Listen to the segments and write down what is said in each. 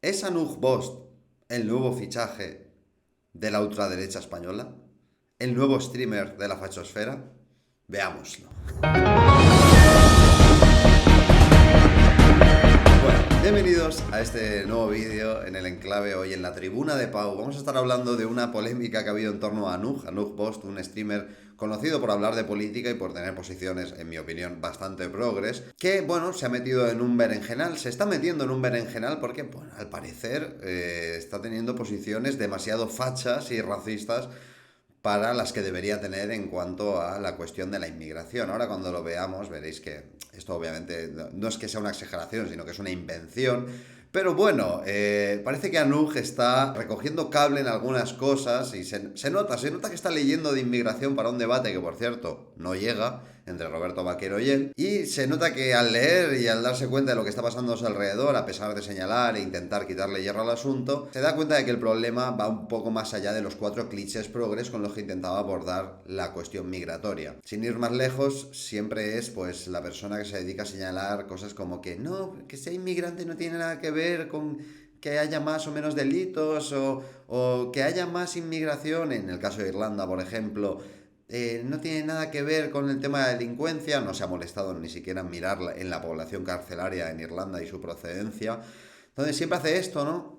¿Es Anuj Bost el nuevo fichaje de la ultraderecha española? ¿El nuevo streamer de la fachosfera? Veámoslo. Bueno, bienvenidos a este nuevo vídeo en el enclave. Hoy en la tribuna de Pau vamos a estar hablando de una polémica que ha habido en torno a Anuj Bost, un streamer conocido por hablar de política y por tener posiciones, en mi opinión, bastante progres, que, bueno, se ha metido en un berenjenal, se está metiendo en un berenjenal porque, bueno, al parecer está teniendo posiciones demasiado fachas y racistas para las que debería tener en cuanto a la cuestión de la inmigración. Ahora cuando lo veamos veréis que esto obviamente no es que sea una exageración, sino que es una invención. Pero bueno, parece que Anuj está recogiendo cable en algunas cosas y se nota que está leyendo de inmigración para un debate que, por cierto, no llega entre Roberto Vaquero y él. Y se nota que al leer y al darse cuenta de lo que está pasando a su alrededor, a pesar de señalar e intentar quitarle hierro al asunto, se da cuenta de que el problema va un poco más allá de los 4 clichés progres con los que intentaba abordar la cuestión migratoria. Sin ir más lejos, siempre es pues la persona que se dedica a señalar cosas como que no, que ser inmigrante no tiene nada que ver con que haya más o menos delitos o que haya más inmigración, en el caso de Irlanda, por ejemplo. No tiene nada que ver con el tema de la delincuencia, no se ha molestado ni siquiera en mirar en la población carcelaria en Irlanda y su procedencia. Entonces siempre hace esto, ¿no?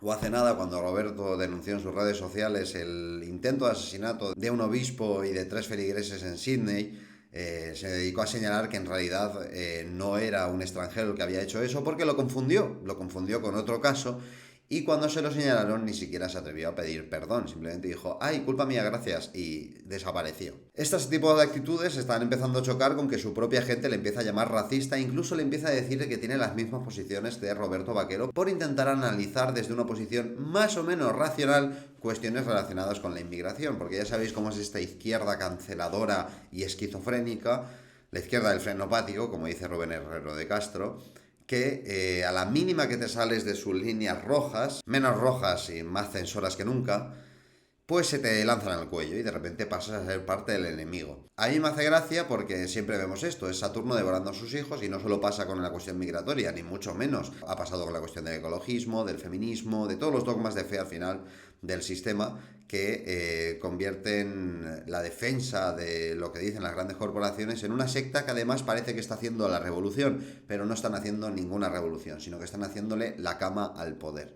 O hace nada cuando Roberto denunció en sus redes sociales el intento de asesinato de un obispo y de 3 feligreses en Sydney. Se dedicó a señalar que en realidad no era un extranjero el que había hecho eso porque lo confundió con otro caso. Y cuando se lo señalaron ni siquiera se atrevió a pedir perdón, simplemente dijo, ay, culpa mía, gracias, y desapareció. Este tipo de actitudes están empezando a chocar con que su propia gente le empieza a llamar racista e incluso le empieza a decir que tiene las mismas posiciones de Roberto Vaquero por intentar analizar desde una posición más o menos racional cuestiones relacionadas con la inmigración, porque ya sabéis cómo es esta izquierda canceladora y esquizofrénica, la izquierda del frenopático, como dice Rubén Herrero de Castro, que a la mínima que te sales de sus líneas rojas, menos rojas y más censoras que nunca, pues se te lanzan al cuello y de repente pasas a ser parte del enemigo. A mí me hace gracia porque siempre vemos esto, es Saturno devorando a sus hijos y no solo pasa con la cuestión migratoria, ni mucho menos. Ha pasado con la cuestión del ecologismo, del feminismo, de todos los dogmas de fe al final del sistema que convierten la defensa de lo que dicen las grandes corporaciones en una secta que además parece que está haciendo la revolución, pero no están haciendo ninguna revolución, sino que están haciéndole la cama al poder.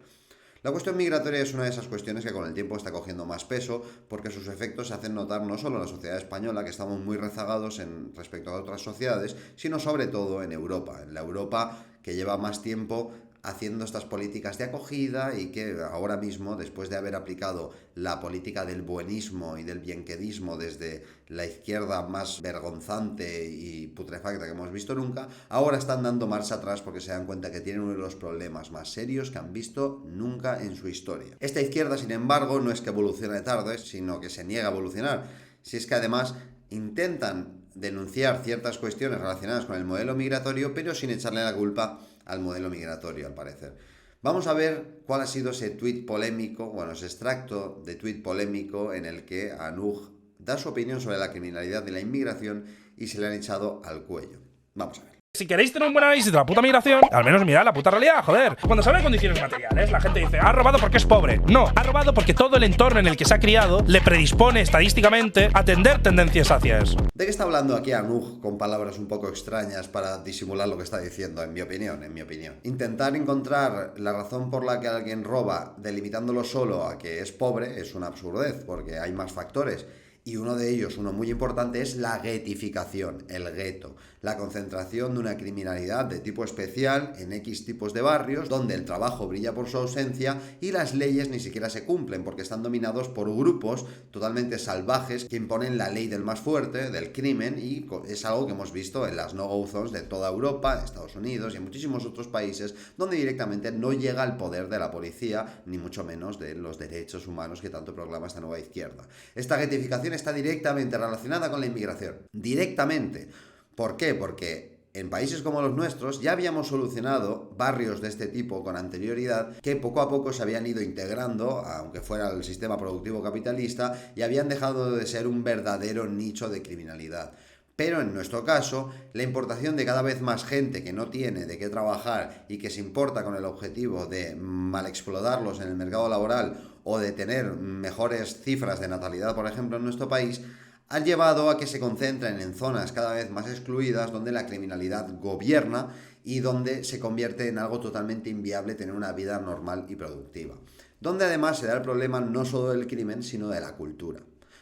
La cuestión migratoria es una de esas cuestiones que con el tiempo está cogiendo más peso porque sus efectos se hacen notar no solo en la sociedad española, que estamos muy rezagados respecto a otras sociedades, sino sobre todo en Europa, en la Europa que lleva más tiempo haciendo estas políticas de acogida y que ahora mismo, después de haber aplicado la política del buenismo y del bienquedismo desde la izquierda más vergonzante y putrefacta que hemos visto nunca, ahora están dando marcha atrás porque se dan cuenta que tienen uno de los problemas más serios que han visto nunca en su historia. Esta izquierda, sin embargo, no es que evolucione tarde, sino que se niega a evolucionar. Si es que además intentan denunciar ciertas cuestiones relacionadas con el modelo migratorio, pero sin echarle la culpa al modelo migratorio, al parecer. Vamos a ver cuál ha sido ese tuit polémico, bueno, ese extracto de tuit polémico en el que Anuj da su opinión sobre la criminalidad de la inmigración y se le han echado al cuello. Vamos a ver. Si queréis tener un buen análisis de la puta migración, al menos mirad la puta realidad, joder. Cuando se habla de condiciones materiales, la gente dice, ha robado porque es pobre. No, ha robado porque todo el entorno en el que se ha criado le predispone estadísticamente a tender tendencias hacia eso. ¿De qué está hablando aquí Anuj con palabras un poco extrañas para disimular lo que está diciendo? En mi opinión. Intentar encontrar la razón por la que alguien roba delimitándolo solo a que es pobre es una absurdez, porque hay más factores. Y uno de ellos, uno muy importante, es la guetificación, el gueto, la concentración de una criminalidad de tipo especial en X tipos de barrios, donde el trabajo brilla por su ausencia y las leyes ni siquiera se cumplen, porque están dominados por grupos totalmente salvajes que imponen la ley del más fuerte, del crimen, y es algo que hemos visto en las no-go zones de toda Europa, Estados Unidos y en muchísimos otros países, donde directamente no llega el poder de la policía, ni mucho menos de los derechos humanos que tanto proclama esta nueva izquierda. Esta guetificación está directamente relacionada con la inmigración. Directamente. ¿Por qué? Porque en países como los nuestros ya habíamos solucionado barrios de este tipo con anterioridad que poco a poco se habían ido integrando, aunque fuera el sistema productivo capitalista, y habían dejado de ser un verdadero nicho de criminalidad. Pero en nuestro caso, la importación de cada vez más gente que no tiene de qué trabajar y que se importa con el objetivo de malexplotarlos en el mercado laboral o de tener mejores cifras de natalidad, por ejemplo, en nuestro país, han llevado a que se concentren en zonas cada vez más excluidas donde la criminalidad gobierna y donde se convierte en algo totalmente inviable tener una vida normal y productiva. Donde además se da el problema no solo del crimen, sino de la cultura.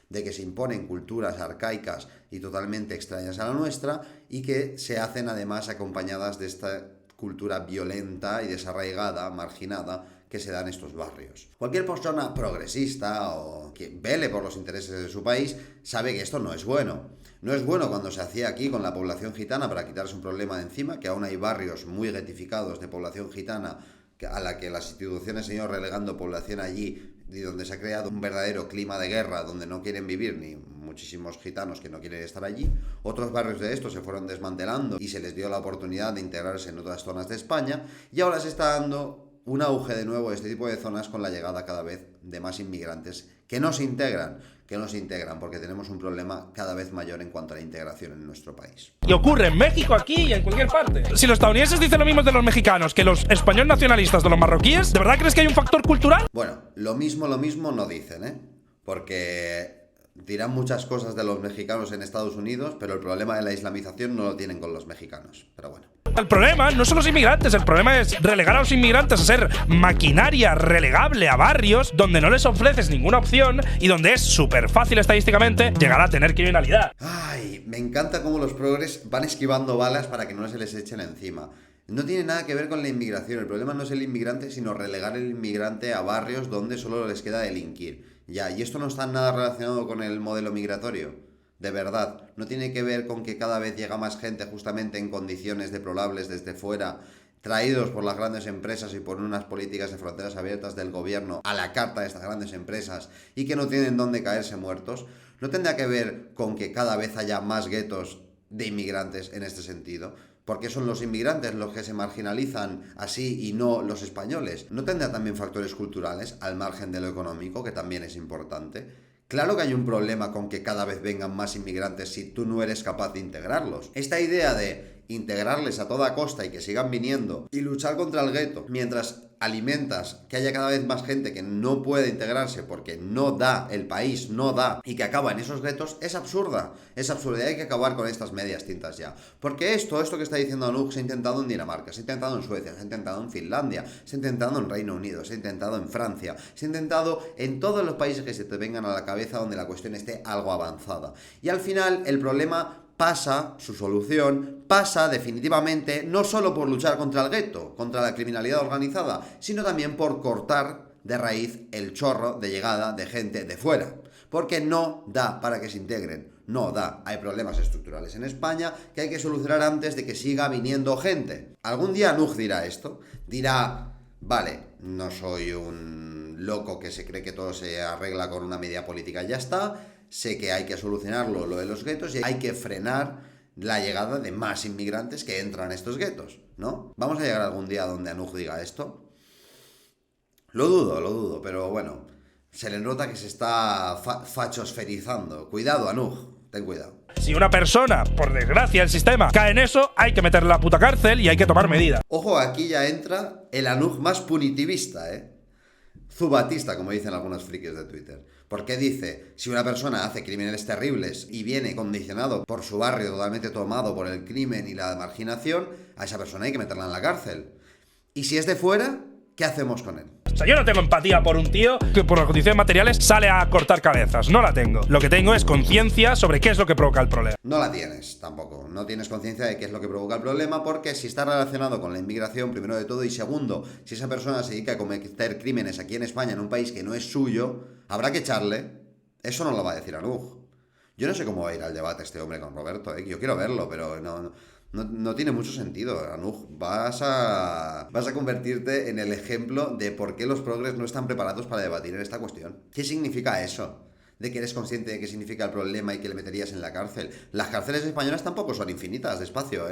De que se imponen culturas arcaicas y totalmente extrañas a la nuestra y que se hacen además acompañadas de esta cultura violenta y desarraigada, marginada, que se da en estos barrios. Cualquier persona progresista o que vele por los intereses de su país sabe que esto no es bueno. No es bueno cuando se hacía aquí con la población gitana para quitarse un problema de encima, que aún hay barrios muy getificados de población gitana a la que las instituciones han ido relegando población allí y donde se ha creado un verdadero clima de guerra donde no quieren vivir ni muchísimos gitanos que no quieren estar allí. Otros barrios de estos se fueron desmantelando y se les dio la oportunidad de integrarse en otras zonas de España y ahora se está dando un auge de nuevo de este tipo de zonas con la llegada cada vez de más inmigrantes que no se integran, porque tenemos un problema cada vez mayor en cuanto a la integración en nuestro país. Y ocurre en México, aquí y en cualquier parte. Si los estadounidenses dicen lo mismo de los mexicanos que los españoles nacionalistas de los marroquíes, ¿de verdad crees que hay un factor cultural? Bueno, lo mismo no dicen, ¿eh? Porque dirán muchas cosas de los mexicanos en Estados Unidos, pero el problema de la islamización no lo tienen con los mexicanos. Pero bueno. El problema no son los inmigrantes, el problema es relegar a los inmigrantes a ser maquinaria relegable a barrios donde no les ofreces ninguna opción y donde es súper fácil estadísticamente llegar a tener criminalidad. Ay, me encanta cómo los progres van esquivando balas para que no se les echen encima. No tiene nada que ver con la inmigración, el problema no es el inmigrante, sino relegar el inmigrante a barrios donde solo les queda delinquir. Ya, y esto no está nada relacionado con el modelo migratorio. De verdad, no tiene que ver con que cada vez llega más gente justamente en condiciones deplorables desde fuera, traídos por las grandes empresas y por unas políticas de fronteras abiertas del gobierno a la carta de estas grandes empresas y que no tienen dónde caerse muertos. No tendrá que ver con que cada vez haya más guetos de inmigrantes en este sentido, porque son los inmigrantes los que se marginalizan así y no los españoles. ¿No tendrá también factores culturales al margen de lo económico, que también es importante? Claro que hay un problema con que cada vez vengan más inmigrantes si tú no eres capaz de integrarlos. Esta idea de integrarles a toda costa y que sigan viniendo y luchar contra el gueto mientras alimentas que haya cada vez más gente que no puede integrarse porque no da, el país no da y que acaba en esos guetos es absurda. Es absurda y hay que acabar con estas medias tintas ya. Porque esto que está diciendo Anouk se ha intentado en Dinamarca, se ha intentado en Suecia, se ha intentado en Finlandia, se ha intentado en Reino Unido, se ha intentado en Francia, se ha intentado en todos los países que se te vengan a la cabeza donde la cuestión esté algo avanzada. Y al final el problema su solución pasa definitivamente no solo por luchar contra el gueto, contra la criminalidad organizada, sino también por cortar de raíz el chorro de llegada de gente de fuera. Porque no da para que se integren, no da. Hay problemas estructurales en España que hay que solucionar antes de que siga viniendo gente. Algún día Anouk dirá esto, dirá, vale, no soy un loco que se cree que todo se arregla con una medida política y ya está. Sé que hay que solucionarlo, lo de los guetos, y hay que frenar la llegada de más inmigrantes que entran a estos guetos, ¿no? ¿Vamos a llegar algún día donde Anouk diga esto? Lo dudo, pero bueno, se le nota que se está fachosferizando. Cuidado, Anouk, ten cuidado. Si una persona, por desgracia el sistema, cae en eso, hay que meterle en la puta cárcel y hay que tomar medidas. Ojo, aquí ya entra el Anouk más punitivista, Zubatista, como dicen algunos frikis de Twitter. Porque dice, si una persona hace crímenes terribles y viene condicionado por su barrio totalmente tomado por el crimen y la marginación, a esa persona hay que meterla en la cárcel. Y si es de fuera, ¿qué hacemos con él? O sea, yo no tengo empatía por un tío que por las condiciones materiales sale a cortar cabezas. No la tengo. Lo que tengo es conciencia sobre qué es lo que provoca el problema. No la tienes tampoco. No tienes conciencia de qué es lo que provoca el problema porque si está relacionado con la inmigración, primero de todo, y segundo, si esa persona se dedica a cometer crímenes aquí en España, en un país que no es suyo, habrá que echarle. Eso no lo va a decir Anouk. Yo no sé cómo va a ir al debate este hombre con Roberto, Yo quiero verlo, pero no tiene mucho sentido, Anouk. Vas a convertirte en el ejemplo de por qué los progres no están preparados para debatir en esta cuestión. ¿Qué significa eso? De que eres consciente de qué significa el problema y que le meterías en la cárcel. Las cárceles españolas tampoco son infinitas de espacio,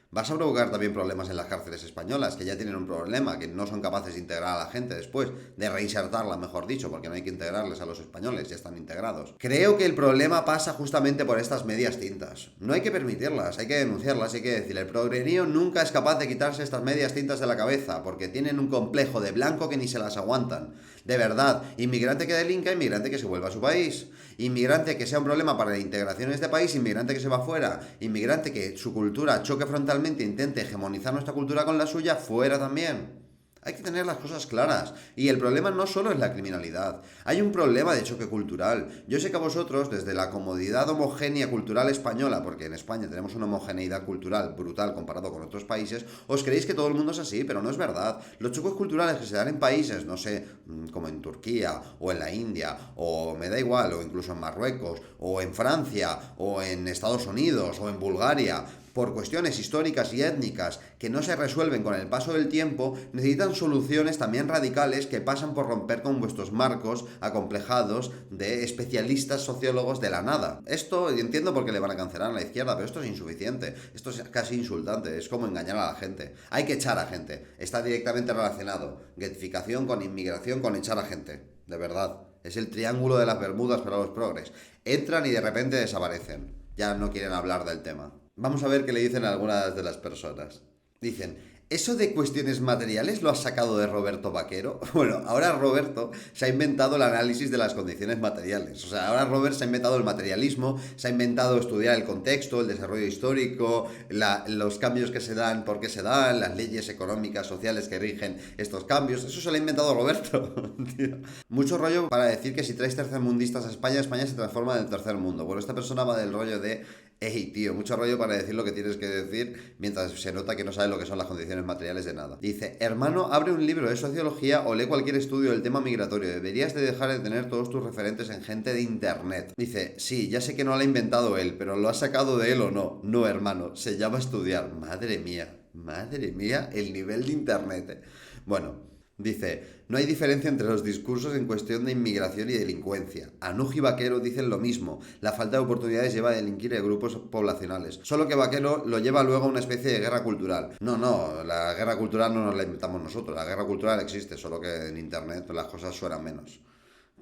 Vas a provocar también problemas en las cárceles españolas, que ya tienen un problema, que no son capaces de integrar a la gente después, de reinsertarla, mejor dicho, porque no hay que integrarles a los españoles, ya están integrados. Creo que el problema pasa justamente por estas medias tintas. No hay que permitirlas, hay que denunciarlas, hay que decir, el progrerío nunca es capaz de quitarse estas medias tintas de la cabeza, porque tienen un complejo de blanco que ni se las aguantan. De verdad, inmigrante que delinca, inmigrante que se vuelva a su país. Inmigrante que sea un problema para la integración en este país, inmigrante que se va fuera, inmigrante que su cultura choque frontalmente e intente hegemonizar nuestra cultura con la suya, fuera también. Hay que tener las cosas claras. Y el problema no solo es la criminalidad. Hay un problema de choque cultural. Yo sé que a vosotros, desde la comodidad homogénea cultural española, porque en España tenemos una homogeneidad cultural brutal comparado con otros países, os creéis que todo el mundo es así, pero no es verdad. Los choques culturales que se dan en países, no sé, como en Turquía, o en la India, o me da igual, o incluso en Marruecos, o en Francia, o en Estados Unidos, o en Bulgaria, por cuestiones históricas y étnicas que no se resuelven con el paso del tiempo, necesitan soluciones también radicales que pasan por romper con vuestros marcos acomplejados de especialistas sociólogos de la nada. Esto entiendo por qué le van a cancelar a la izquierda, pero esto es insuficiente, esto es casi insultante, es como engañar a la gente. Hay que echar a gente, está directamente relacionado. Getificación con inmigración con echar a gente, de verdad. Es el triángulo de las Bermudas para los progres. Entran y de repente desaparecen. Ya no quieren hablar del tema. Vamos a ver qué le dicen algunas de las personas. Dicen, ¿eso de cuestiones materiales lo has sacado de Roberto Vaquero? Bueno, ahora Roberto se ha inventado el análisis de las condiciones materiales. O sea, ahora Robert se ha inventado el materialismo, se ha inventado estudiar el contexto, el desarrollo histórico, los cambios que se dan, por qué se dan, las leyes económicas, sociales que rigen estos cambios. Eso se lo ha inventado Roberto. Tío. Mucho rollo para decir que si traes tercermundistas a España, España se transforma en el tercer mundo. Bueno, esta persona va del rollo de... Ey, tío, mucho rollo para decir lo que tienes que decir mientras se nota que no sabes lo que son las condiciones materiales de nada. Dice, hermano, abre un libro de sociología o lee cualquier estudio del tema migratorio. Deberías de dejar de tener todos tus referentes en gente de internet. Dice, sí, ya sé que no lo ha inventado él, pero ¿lo ha sacado de él o no? No, hermano, se llama estudiar. Madre mía, el nivel de internet. Bueno... Dice, no hay diferencia entre los discursos en cuestión de inmigración y delincuencia. Anuj y Vaquero dicen lo mismo. La falta de oportunidades lleva a delinquir en grupos poblacionales. Solo que Vaquero lo lleva luego a una especie de guerra cultural. No, la guerra cultural no nos la inventamos nosotros. La guerra cultural existe, solo que en internet las cosas suenan menos.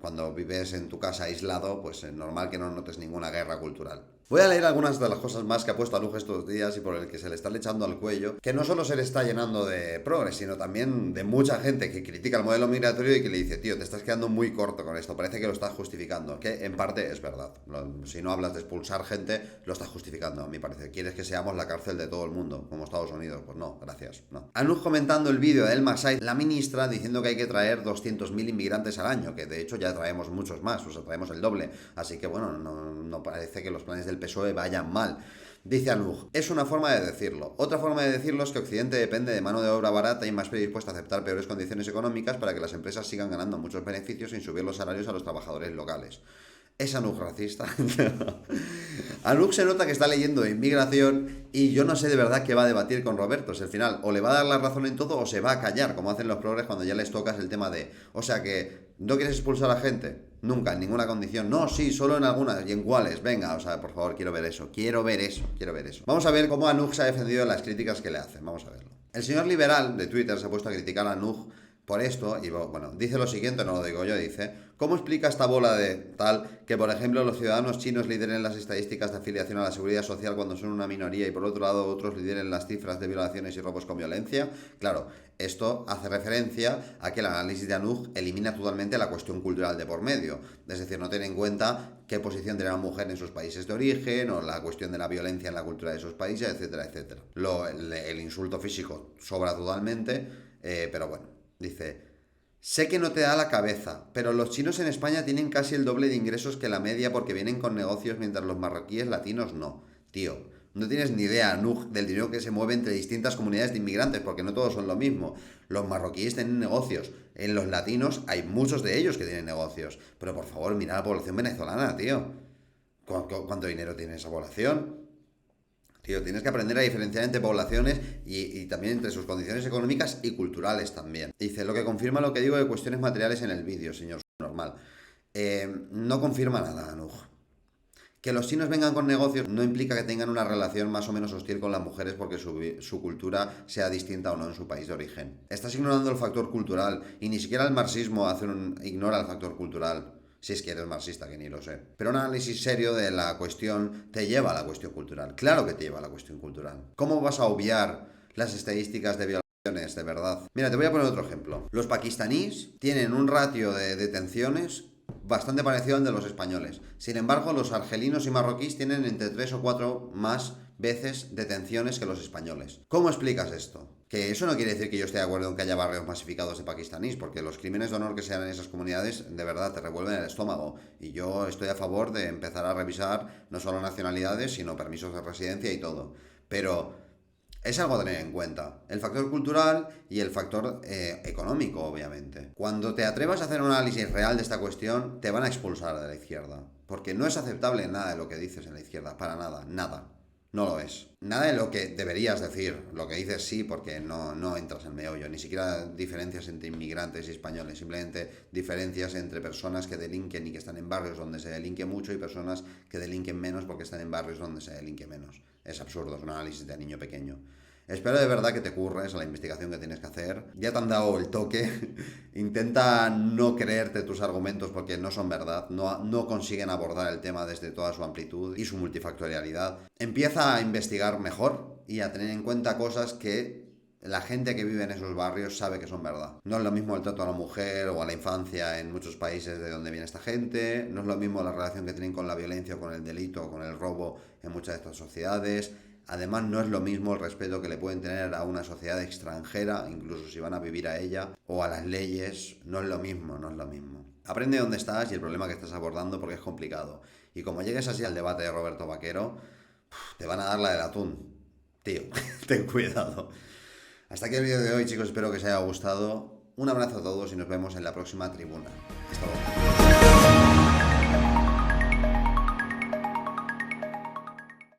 Cuando vives en tu casa aislado, pues es normal que no notes ninguna guerra cultural. Voy a leer algunas de las cosas más que ha puesto Anuj estos días y por el que se le está echando al cuello, que no solo se le está llenando de progres, sino también de mucha gente que critica el modelo migratorio y que le dice, tío, te estás quedando muy corto con esto, parece que lo estás justificando, que en parte es verdad. Si no hablas de expulsar gente, lo estás justificando, a mi parecer. ¿Quieres que seamos la cárcel de todo el mundo, como Estados Unidos? Pues no, gracias, no. Anuj comentando el vídeo de El Masai, la ministra, diciendo que hay que traer 200.000 inmigrantes al año, que de hecho ya traemos muchos más, o sea, traemos el doble, así que bueno, no parece que los planes del PSOE vayan mal. Dice Anuj, es una forma de decirlo. Otra forma de decirlo es que Occidente depende de mano de obra barata y más predispuesta a aceptar peores condiciones económicas para que las empresas sigan ganando muchos beneficios sin subir los salarios a los trabajadores locales. ¿Es Anuj racista? Anuj se nota que está leyendo de inmigración y yo no sé de verdad qué va a debatir con Roberto. Si al final o le va a dar la razón en todo o se va a callar, como hacen los progres cuando ya les tocas el tema de... O sea que, ¿no quieres expulsar a la gente? Nunca, en ninguna condición. No, sí, solo en algunas. ¿Y en cuáles? Venga, o sea, por favor, quiero ver eso. Vamos a ver cómo Anuj se ha defendido de las críticas que le hacen. Vamos a verlo. El señor liberal de Twitter se ha puesto a criticar a Anuj por esto, y bueno, dice lo siguiente, no lo digo yo, dice, ¿cómo explica esta bola de tal que, por ejemplo, los ciudadanos chinos lideren las estadísticas de afiliación a la seguridad social cuando son una minoría y, por otro lado, otros lideren las cifras de violaciones y robos con violencia? Claro, esto hace referencia a que el análisis de Anuj elimina totalmente la cuestión cultural de por medio, es decir, no tiene en cuenta qué posición tiene la mujer en sus países de origen o la cuestión de la violencia en la cultura de esos países, etcétera, etcétera. El insulto físico sobra totalmente, pero bueno. Dice, sé que no te da la cabeza, pero los chinos en España tienen casi el doble de ingresos que la media porque vienen con negocios mientras los marroquíes latinos no. Tío, no tienes ni idea, Anuj, del dinero que se mueve entre distintas comunidades de inmigrantes, porque no todos son lo mismo. Los marroquíes tienen negocios, en los latinos hay muchos de ellos que tienen negocios. Pero por favor, mira la población venezolana, tío. ¿Cuánto dinero tiene esa población? Tío, tienes que aprender a diferenciar entre poblaciones y también entre sus condiciones económicas y culturales también. Dice, lo que confirma lo que digo de cuestiones materiales en el vídeo, señor normal. No confirma nada, Anuj. Que los chinos vengan con negocios no implica que tengan una relación más o menos hostil con las mujeres porque su cultura sea distinta o no en su país de origen. Estás ignorando el factor cultural y ni siquiera el marxismo ignora el factor cultural. Si es que eres marxista, que ni lo sé. Pero un análisis serio de la cuestión te lleva a la cuestión cultural. Claro que te lleva a la cuestión cultural. ¿Cómo vas a obviar las estadísticas de violaciones de verdad? Mira, te voy a poner otro ejemplo. Los pakistaníes tienen un ratio de detenciones bastante parecido al de los españoles. Sin embargo, los argelinos y marroquíes tienen entre 3 o 4 más veces detenciones que los españoles. ¿Cómo explicas esto? Que eso no quiere decir que yo esté de acuerdo en que haya barrios masificados de pakistaníes, porque los crímenes de honor que se dan en esas comunidades de verdad te revuelven el estómago. Y yo estoy a favor de empezar a revisar no solo nacionalidades, sino permisos de residencia y todo. Pero es algo a tener en cuenta. El factor cultural y el factor económico, obviamente. Cuando te atrevas a hacer un análisis real de esta cuestión, te van a expulsar de la izquierda. Porque no es aceptable nada de lo que dices en la izquierda. Para nada. Nada. No lo es. Nada de lo que deberías decir. Lo que dices sí, porque no entras en meollo. Ni siquiera diferencias entre inmigrantes y españoles. Simplemente diferencias entre personas que delinquen y que están en barrios donde se delinque mucho y personas que delinquen menos porque están en barrios donde se delinque menos. Es absurdo, es un análisis de niño pequeño. Espero de verdad que te curres a la investigación que tienes que hacer. Ya te han dado el toque. Intenta no creerte tus argumentos porque no son verdad. No consiguen abordar el tema desde toda su amplitud y su multifactorialidad. Empieza a investigar mejor y a tener en cuenta cosas que la gente que vive en esos barrios sabe que son verdad. No es lo mismo el trato a la mujer o a la infancia en muchos países de donde viene esta gente. No es lo mismo la relación que tienen con la violencia o con el delito o con el robo en muchas de estas sociedades. Además, no es lo mismo el respeto que le pueden tener a una sociedad extranjera, incluso si van a vivir a ella, o a las leyes. No es lo mismo. Aprende dónde estás y el problema que estás abordando porque es complicado. Y como llegues así al debate de Roberto Vaquero, te van a dar la del atún. Tío, ten cuidado. Hasta aquí el vídeo de hoy, chicos. Espero que os haya gustado. Un abrazo a todos y nos vemos en la próxima tribuna. Hasta luego.